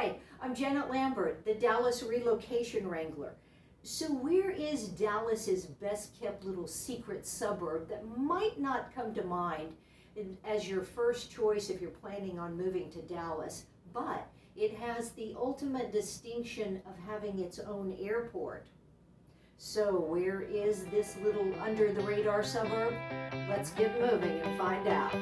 Hi, I'm Janet Lambert, the Dallas Relocation Wrangler. So where is Dallas's best kept little secret suburb that might not come to mind as your first choice if you're planning on moving to Dallas, but it has the ultimate distinction of having its own airport? So where is this little under the radar suburb? Let's get moving and find out.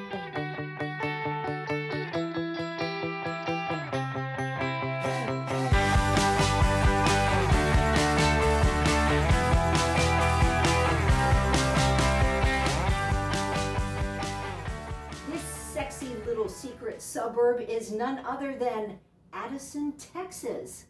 Little secret suburb is none other than Addison, Texas.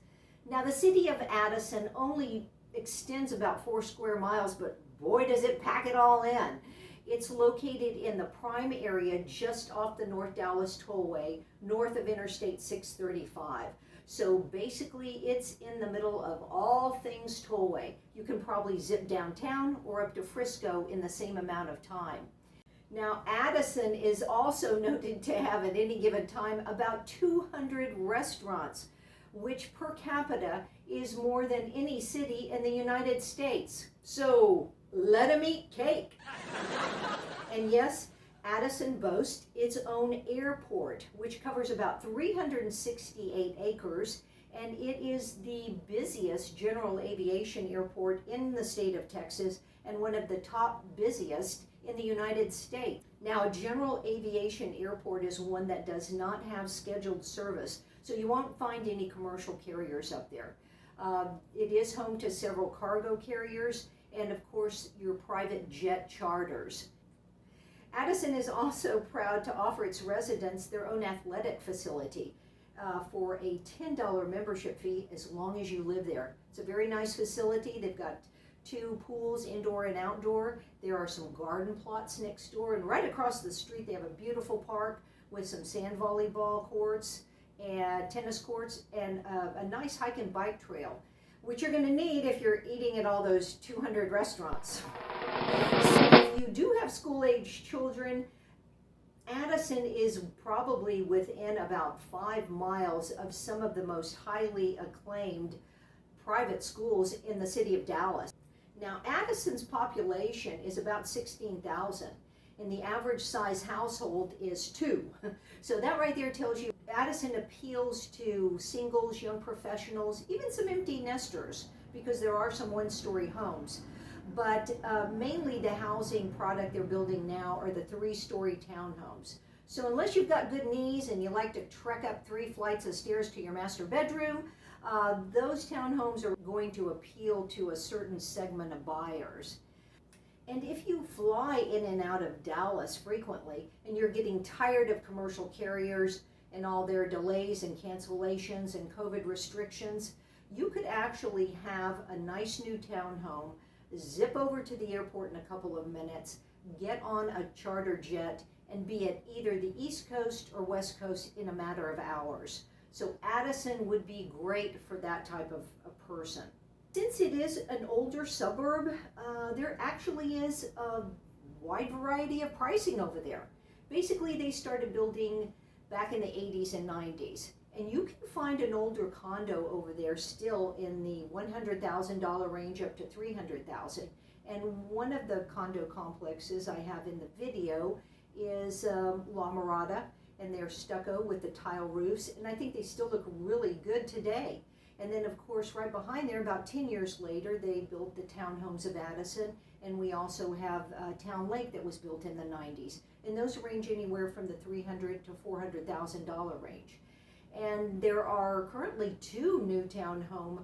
Now, the city of Addison only extends about 4 square miles, but boy does it pack it all in. It's located in the prime area just off the North Dallas Tollway, north of Interstate 635. So basically it's in the middle of all things tollway. You can probably zip downtown or up to Frisco in the same amount of time. Now, Addison is also noted to have at any given time about 200 restaurants, which per capita is more than any city in the United States. So let 'em eat cake. And yes, Addison boasts its own airport, which covers about 368 acres, and it is the busiest general aviation airport in the state of Texas and one of the top busiest in the United States. Now, a general aviation airport is one that does not have scheduled service, so you won't find any commercial carriers up there. It is home to several cargo carriers and, of course, your private jet charters. Addison is also proud to offer its residents their own athletic facility for a $10 membership fee as long as you live there. It's a very nice facility. They've got 2 pools, indoor and outdoor. There are some garden plots next door, and right across the street they have a beautiful park with some sand volleyball courts and tennis courts and a nice hike and bike trail, which you're going to need if you're eating at all those 200 restaurants. So if you do have school-age children, Addison is probably within about 5 miles of some of the most highly acclaimed private schools in the city of Dallas. Now, Addison's population is about 16,000, and the average size household is 2. So that right there tells you Addison appeals to singles, young professionals, even some empty nesters, because there are some one-story homes. But mainly the housing product they're building now are the 3-story townhomes. So unless you've got good knees and you like to trek up 3 flights of stairs to your master bedroom, those townhomes are going to appeal to a certain segment of buyers. And if you fly in and out of Dallas frequently and you're getting tired of commercial carriers and all their delays and cancellations and COVID restrictions, you could actually have a nice new townhome, zip over to the airport in a couple of minutes, get on a charter jet, and be at either the East Coast or West Coast in a matter of hours. So Addison would be great for that type of a person. Since it is an older suburb, there actually is a wide variety of pricing over there. Basically, they started building back in the 80s and 90s. And you can find an older condo over there still in the $100,000 range up to $300,000. And one of the condo complexes I have in the video is La Mirada, and they're stucco with the tile roofs, and I think they still look really good today. And then, of course, right behind there, about 10 years later, they built the townhomes of Addison, and we also have Town Lake that was built in the 90s. And those range anywhere from the $300,000 to $400,000 range. And there are currently 2 new townhome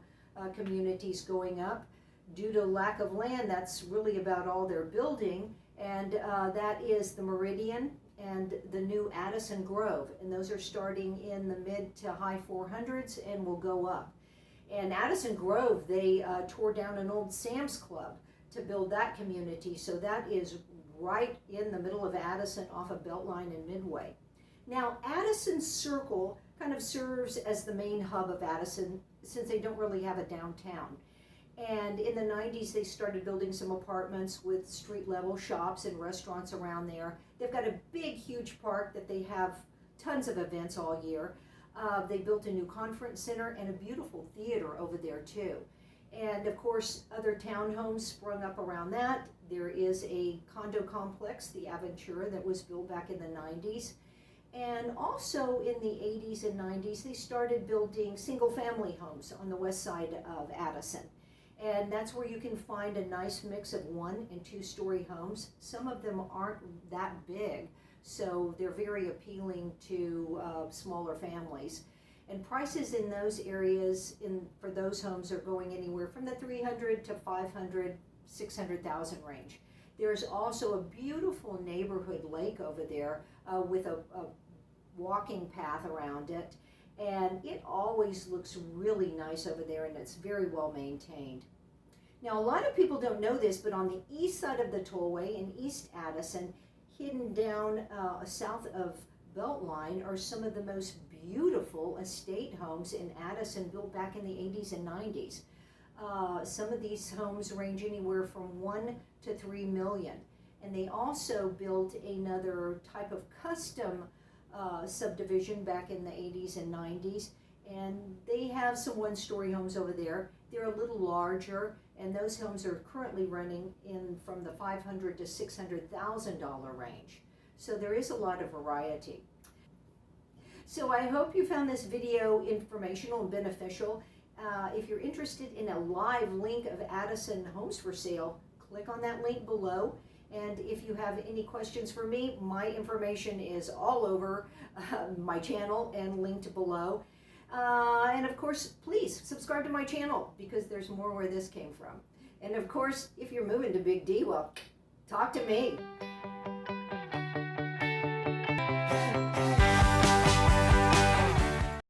communities going up. Due to lack of land, that's really about all they're building, and that is the Meridian and the new Addison Grove, and those are starting in the mid to high 400s and will go up. And Addison Grove, they tore down an old Sam's Club to build that community, so that is right in the middle of Addison off of Beltline and Midway. Now, Addison Circle kind of serves as the main hub of Addison since they don't really have a downtown. And in the 90s, they started building some apartments with street-level shops and restaurants around there. They've got a big, huge park that they have tons of events all year. They built a new conference center and a beautiful theater over there too. And of course, other townhomes sprung up around that. There is a condo complex, the Aventura, that was built back in the 90s. And also in the 80s and 90s, they started building single-family homes on the west side of Addison. And that's where you can find a nice mix of 1- and 2-story homes. Some of them aren't that big, so they're very appealing to smaller families. And prices in those areas for those homes are going anywhere from the 300 to 500, 600,000 range. There's also a beautiful neighborhood lake over there with a walking path around it. And it always looks really nice over there, and it's very well maintained. Now, a lot of people don't know this, but on the east side of the tollway in East Addison, hidden down south of Beltline, are some of the most beautiful estate homes in Addison, built back in the 80s and 90s. Some of these homes range anywhere from $1 to $3 million. And they also built another type of custom subdivision back in the 80s and 90s. And they have some 1-story homes over there. They're a little larger, and those homes are currently running in from the $500,000 to $600,000 range. So there is a lot of variety. So I hope you found this video informational and beneficial. If you're interested in a live link of Addison homes for sale, click on that link below. And if you have any questions for me, my information is all over my channel and linked below. And of course, please subscribe to my channel, because there's more where this came from. And of course, if you're moving to Big D, well, talk to me.